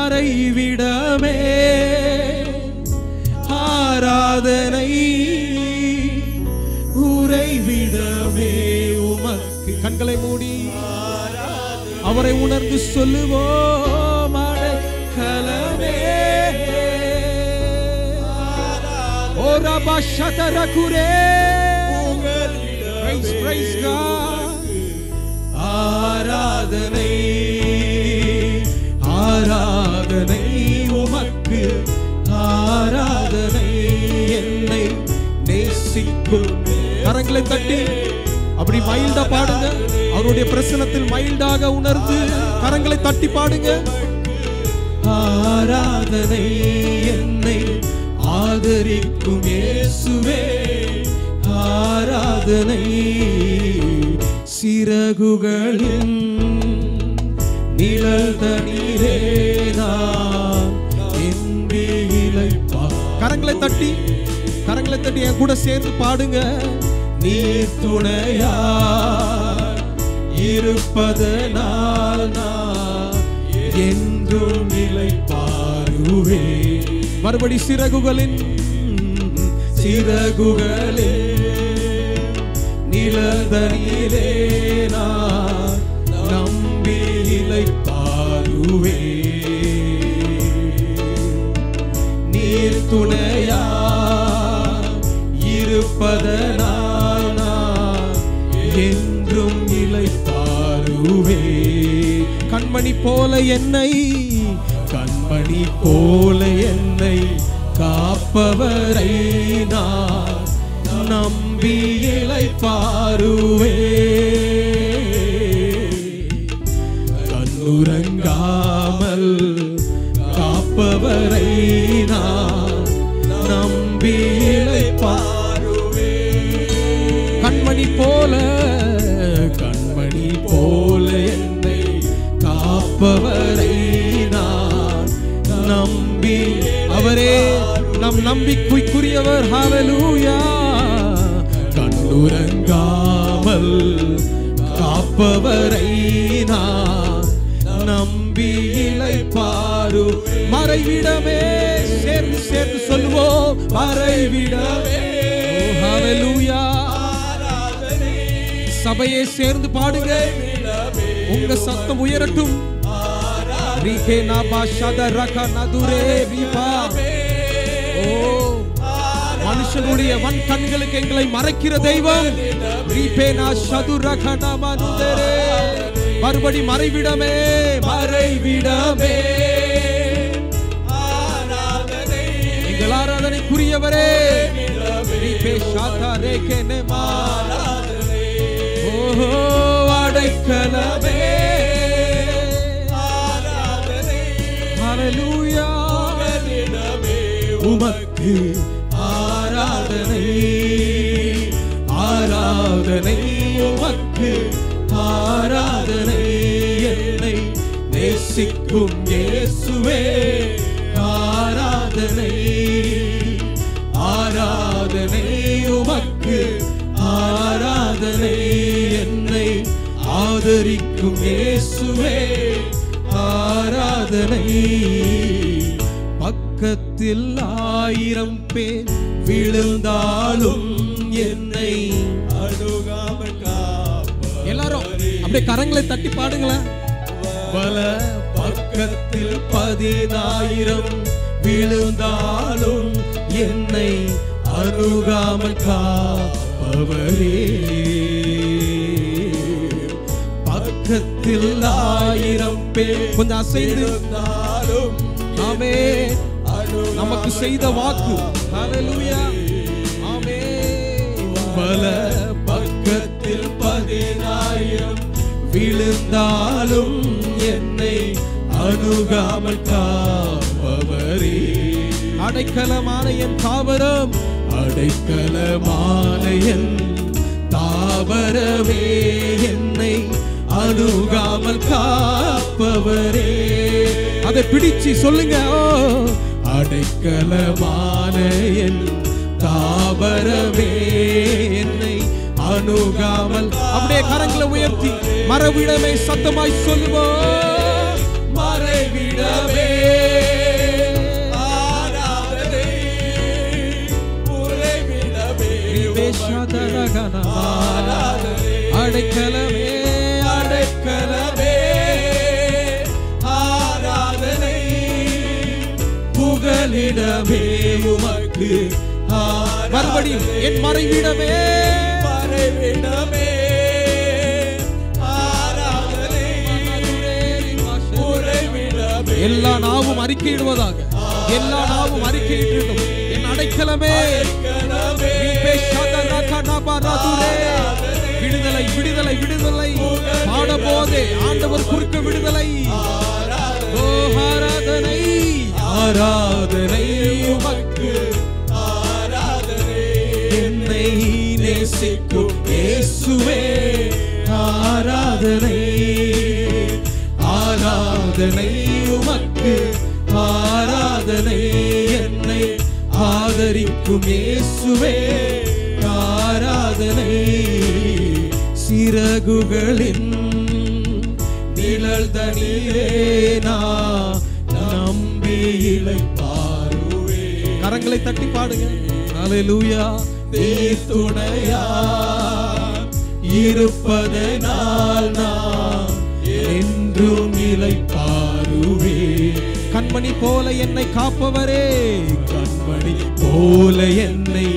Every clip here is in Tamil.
மறைவிடமே ஆராதனை உறைவிடமே உமக்கு. கண்களை மூடி அவரை உணர்ந்து சொல்லுவோம். அடைக்கலமே ஓ ரபா ஷதரகுரே. Praise God. ஆராதனை ஆராதனை உமக்கு ஆராதனை. என்னை நேசிக்கும் கரங்களை தட்டி அப்படி மைல்டா பாடுங்க. அவருடைய பிரசன்னத்தில் மைல்டாக உணர்ந்து கரங்களை தட்டி பாடுங்க. ஆராதனை என்னை ஆதரிக்கும் இயேசுவே ஆராதனை. சிறகுகளின் நிழல் தண்ணீரே நான் என்பிலைப்பா. கரங்களை தட்டி என் கூட சேர்ந்து பாடுங்க. நீர் துணையா இருப்பதனால் நான் என்றும் இளைப்பாறுவே. மறுபடி சிறகுகளின் நிழல்தனிலே நான் நம்பி இளைப்பாறுவே. நீர் துணையா இருப்பதனால் நான் என்றும் இளைப்பாறுவே. கண்மணி போல என்னை காப்பவரை நான் நம்பி இளைப்பாறுவே. கண்ணுறங்காமல் காப்பவரை நான் நம்பி இளைப்பாறுவே. கண்மணி போல என்னை காப்பவரை நான் நம்பி. அவரே நம் நம்பிக்கைக்குரியவர். ஹல்லேலூயா. கண்ணுறங்காமல் காப்பவரை நான் நம்பி இளைப்பாறு. மறைவிடமே சேர்ந்து சொல்லுவோம். மறைவிடமே. ஹல்லேலூயா. சபையை சேர்ந்து பாடுங்க. உங்க சத்தம் உயரட்டும். ரீகே நாபா ஷதரக நதுரே ரீபா. ஓ மனுஷனுடைய வன் கண்களுக்கு எங்களை மறைக்கிற தெய்வம். ரீபே நா ஷதுரக நமனுதரே. மறுபடி மறைவிடமே ஆராதனை. எங்கள் ஆராதனைக்குரியவரே. ரீபே ஷாதரே கெனமா. ஓஹோ அடைக்கலமே ஆராதனை. ஹல்லேலூயா. உமக்கு ஆராதனை உமக்கு ஆராதனை. என்னை நேசிக்கும் இயேசுவே ஆராதனை உமக்கு ஆராதனை. என்னை ஆதரிக்கும் இயேசுவே ஆராதனை. பக்கத்தில் 1000 பேர் விழுந்தாலும் என்னை அணுகாமல் காப்பார். எல்லாரும் அப்படியே கரங்களை தட்டி பாடுங்களேன். பல பக்கத்தில் 10,000 விழுந்தாலும் என்னை அணுகாமல் காப்பவரே. பக்கத்தில் 1000 பேர் கொஞ்சம் அசைந்தாலும் ஆமென் நமக்கு செய்த வாக்கு. ஹல்லேலூயா. ஆமென். பல பக்கத்தில் 10,000 விழுந்தாலும் என்னை அணுகாமல் காப்பவரே. அடைக்கலமான என் தாவரம் அடைக்கலமான என் தாவரமே. என்னை அணுகாமல் காப்பவரே. அதை பிடிச்சு சொல்லுங்க. அடைக்கலமான என் தாவரமே. என்னை அணுகாமல். அப்படியே கரங்களை உயர்த்தி மறைவிடமே சத்தமாய் சொல்லுவோம். மறைவிடமே மறைவிடமே உமக்கு மறுபடியும் என் மறைவிடமே மறைவிடமே ஆராதனை உறைவிடமே எல்லா நாவும் அறிக்கையிடுவதாக எல்லா நாவும் அறிக்கையிடட்டும் என் அடைக்கலமே விடுதலை விடுதலை விடுதலை பாடபோதே ஆண்டவர் குறுக்க விடுதலை ஆராதனை ஆராதனை உமக்கு ஆராதனை என்னை நேசிக்கும் இயேசுவே ஆராதனை ஆராதனை உமக்கு ஆராதனை என்னை ஆதரிக்கும் இயேசுவே ஆராதனை சிறகுகளின் நிழல் தனிலே நான் நம்பி இளைப்பாறுவே கரங்களை தட்டி பாடுங்க ஹல்லேலூயா நீர் துணையா இருப்பதனால் நான் என்றும் இளைப்பாறுவே கண்மணி போல என்னை காப்பவரே கண்மணி போல என்னை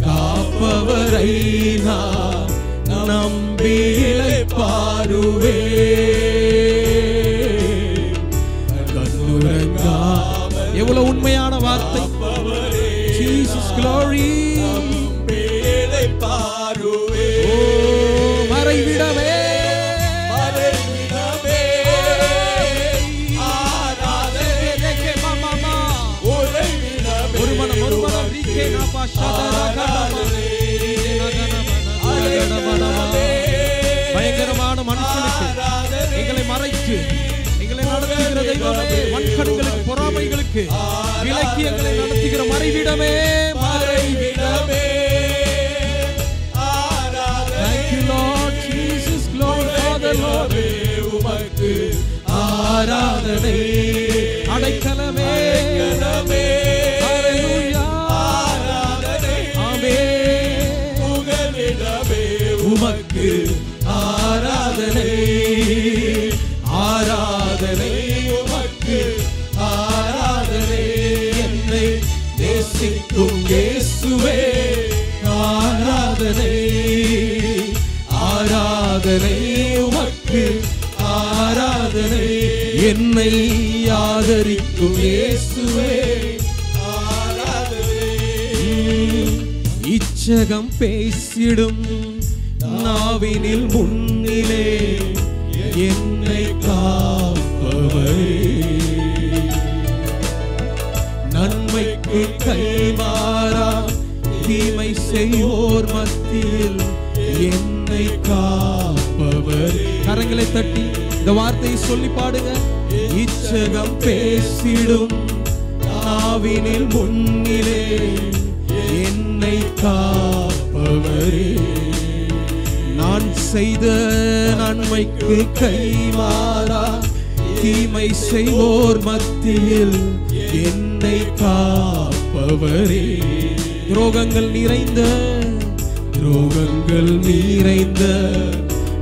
காப்பவரை நான் நம்பி இளைப்பாறுவே எவ்வளவு உண்மையான வார்த்தை ஜீசஸ் glory இளைப்பாறுவே மறைவிடமே மறைவிடமே ஆராதனை மாமா உறைவிடமே ஒரு மனம் ரீகே நாபா பயங்கரமான மனுஷனுக்கு எங்களை மறைத்து எங்களை நடத்துகிற தெய்வமே வன்கண்களுக்கு பொறாமைகளுக்கு விலக்கி எங்களை நடத்துகிற மறைவிடமே மறைவிடமே Thank you Lord Jesus glory Father Lord உமக்கு ஆராதனை அடைக்கலமே ஹல்லேலூயா ஆராதனை ஆமென் புகழிடமே உமக்கு ஆராதனை ஆராதனை உமக்கு ஆராதனை என்னை நேசிக்கும் இயேசுவே ஆராதனை ஆராதனை உமக்கு ஆராதனை என்னை ஆதரிக்கும் இயேசுவே ஆராதனை இச்சகம் பேசிடும் நாவினில் முன்னிலே என்னை காப்பவரே நன்மைக்கு கைமாறா தீமை செய்வோர் மத்தியில் என்னை காப்பவரே கரங்களை தட்டி இந்த வார்த்தையை சொல்லி பாடுங்க இச்சகம் பேசிடும் நாவினில் முன்னிலே என்னை காப்பவரே நான் செய்த நன்மைக்கு கைமாறா தீமை செய்வோர் மத்தியில் என்னை காப்பவரே துரோகங்கள் நிறைந்த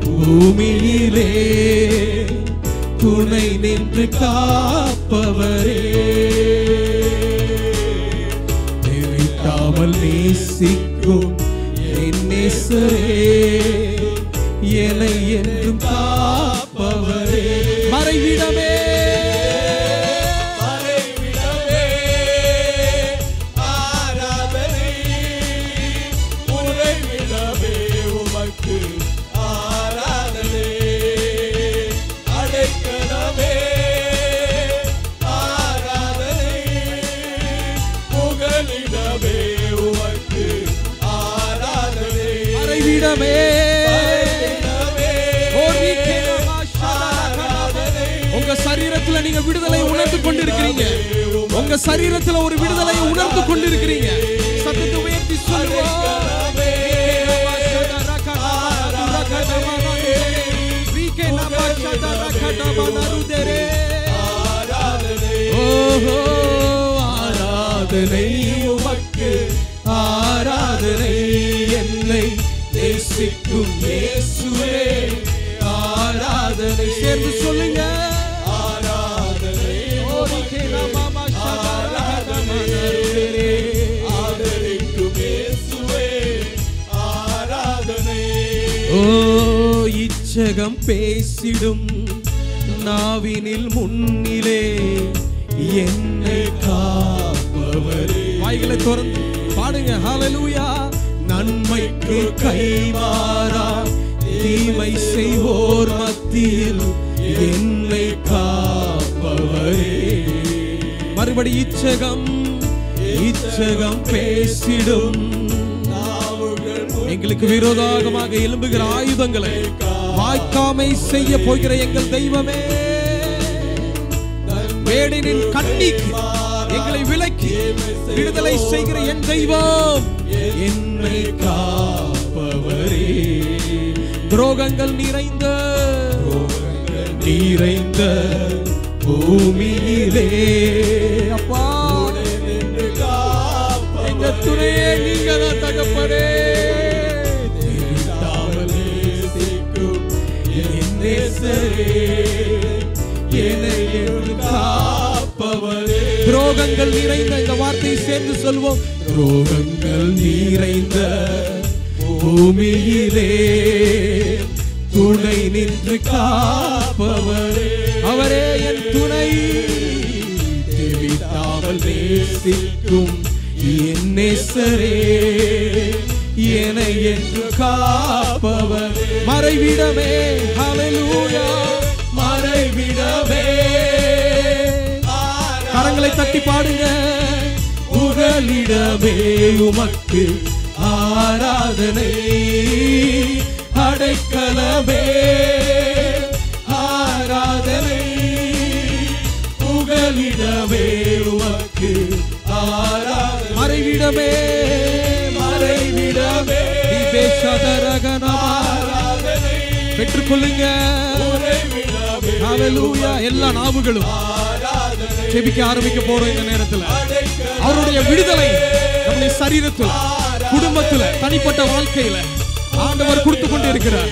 பூமியிலே துணை நின்று காப்பவரே விட்டாமல் நேசிக்கும் என் நேசரே என்னை என்றும் காப்பவரே மறைவிடமே மறைவிடமே ஆராதனை உறைவிடமே உமக்கு ஆராதனை அடைக்கலமே ஆராதனை புகழிடமே உமக்கு ஆராதனை மறைவிடமே உங்க சரீரத்துல நீங்க விடுதலை உணர்ந்து கொண்டிருக்கிறீங்க உங்க சரீரத்துல ஒரு விடுதலை உணர்ந்து கொண்டிருக்கிறீங்க சத்தத்தை உயர்த்தி சொல்லுவோம் ஆராதனை உமக்கு ஆராதனை என்னை நேசிக்கும் இயேசுவே ஆராதனை சேர்ந்து சொல்லுங்க ஆராதனை ஆராதனை இச்சகம் பேசிடும் நாவினில் முன்னிலே என்னை காப்பவரே. வாய்களை திறந்து பாடுங்க. ஹல்லேலூயா. நன்மைக்கு கைமாறா தீமை செய்வோர் மத்தியில் என்னை காப்பவரே. மறுபடி இச்சகம் பேசிடும் எங்களுக்கு விரோதமாக எழும்புகிற ஆயுதங்களை வாய்க்காமை செய்ய போகிற எங்கள் தெய்வமே, வேடனின் கண்ணிக்கு எங்களை விலக்கி விடுதலை செய்கிற என் தெய்வம் என்னை காப்பவரே. துரோகங்கள் நிறைந்த பூமியிலே அப்பா எங்க துணையே நீங்க தான் தகப்பனே. துரோகங்கள் நிறைந்த இந்த வார்த்தையை சேர்ந்து சொல்வோம். துரோகங்கள் நிறைந்த பூமியிலே துணை நின்று காப்பவரே. அவரே என் துணை. தேவிட்டாமல் நேசிக்கும் என் நேசரே என்னை என்று காப்பவர். மறைவிடமே. ஹல்லேலூயா. மறைவிடமே. கரங்களை தட்டி பாடுங்க. புகலிடமே உமக்கு ஆராதனை. அடைக்கலமே ஆராதனை. புகலிடமே உமக்கு ஆராதனை. மறைவிடமே மறைவிடமே. பெற்றுக்கொள்ளுங்க. ஹல்லேலூயா. எல்லா நாவுகளும் ஜெபிக்க ஆரம்பிக்க போறோம் இந்த நேரத்தில். அவருடைய விடுதலை நம்முடைய சரீரத்தில், குடும்பத்தில், தனிப்பட்ட வாழ்க்கையில ஆண்டவர் கொடுத்து கொண்டு இருக்கிறார்.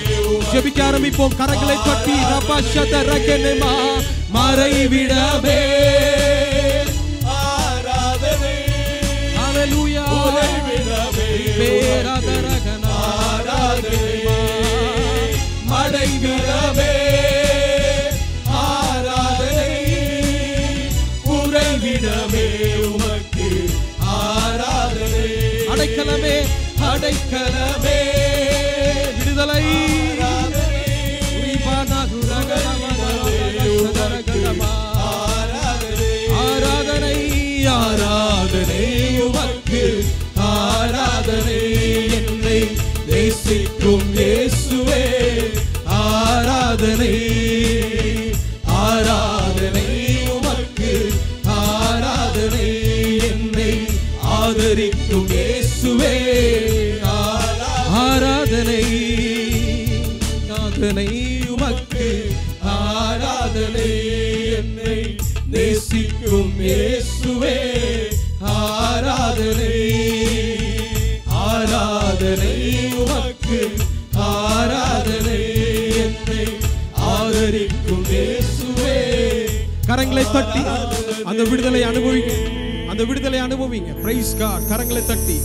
ஜெபிக்க ஆரம்பிப்போம். கரங்களை தட்டி மறைவிடமே ஆராதனை. ஹல்லேலூயா. மறைவிடமே ஆராதனை. உறைவிடமே உமக்கு ஆராதனை. அடைக்கலமே அடைக்கலமே. விடுதலை ஆராதனை ஆராதனை உமக்கு ஆராதனை. என்னை நேசிக்கும் இயேசுவே ஆராதனை. ஆராதனை உமக்கு ஆராதனை. என்னை ஆதரிக்கும் இயேசுவே ஆராதனை. ஆராதனை உமக்கு ஆராதனை. என்னை நேசிக்கும் இயேசுவே ஆராதனை. ஆராதனை உமக்கு ஆராதனை. என்னை ஆதரிக்கும் இயேசுவே. கரங்களை தட்டி அந்த விடுதலை அனுபவிங்க. அந்த விடுதலை அனுபவிங்க. Price God. கரங்களை தட்டி.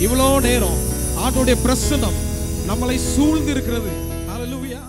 இவ்வளோ நேரம் ஆண்டவருடைய பிரசன்னம் நம்மளை சூழ்ந்து இருக்கிறது. ஹல்லேலூயா.